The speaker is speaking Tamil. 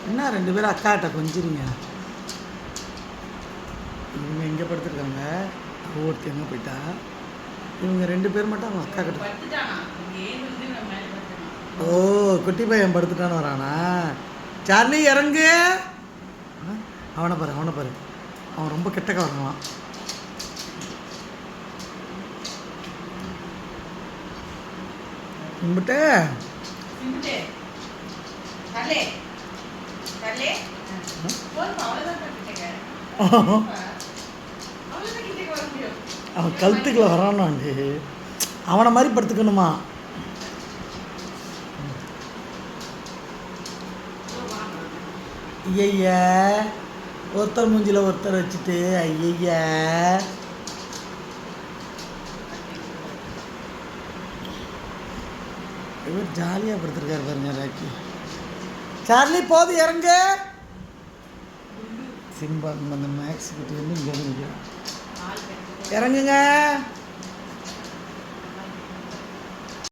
என்ன 2 பேரும் அக்காட்ட கொஞ்சிறீங்க? இவங்க எங்கே படுத்துருக்காங்க, ஒருத்தர் எங்கே போயிட்டா. இவங்க 2 பேர் மட்டும் அவங்க அக்கா கிட்ட. ஓ, குட்டி பையன் படுத்துட்டான்னு வரானா? சார்லி இறங்கு. அவனை பாரு, அவனை பாரு, அவன் ரொம்ப கெட்டக்க வரான். கும்பிட்டு அவன் கழுத்துக்குள்ள வரானாண்டு அவனை மாதிரி படுத்துக்கணுமா? ஐய, ஒருத்தர் மூஞ்சில் ஒருத்தர் வச்சுட்டு ஐய. இவர் ஜாலியாக படுத்துருக்காரு பாருங்க ராக்கி. சார்லி போது இறங்கு. சிம்பா அந்த மேக்ஸ் கிட்ட வந்து இங்கே நிற்கிறான். இறங்குங்க.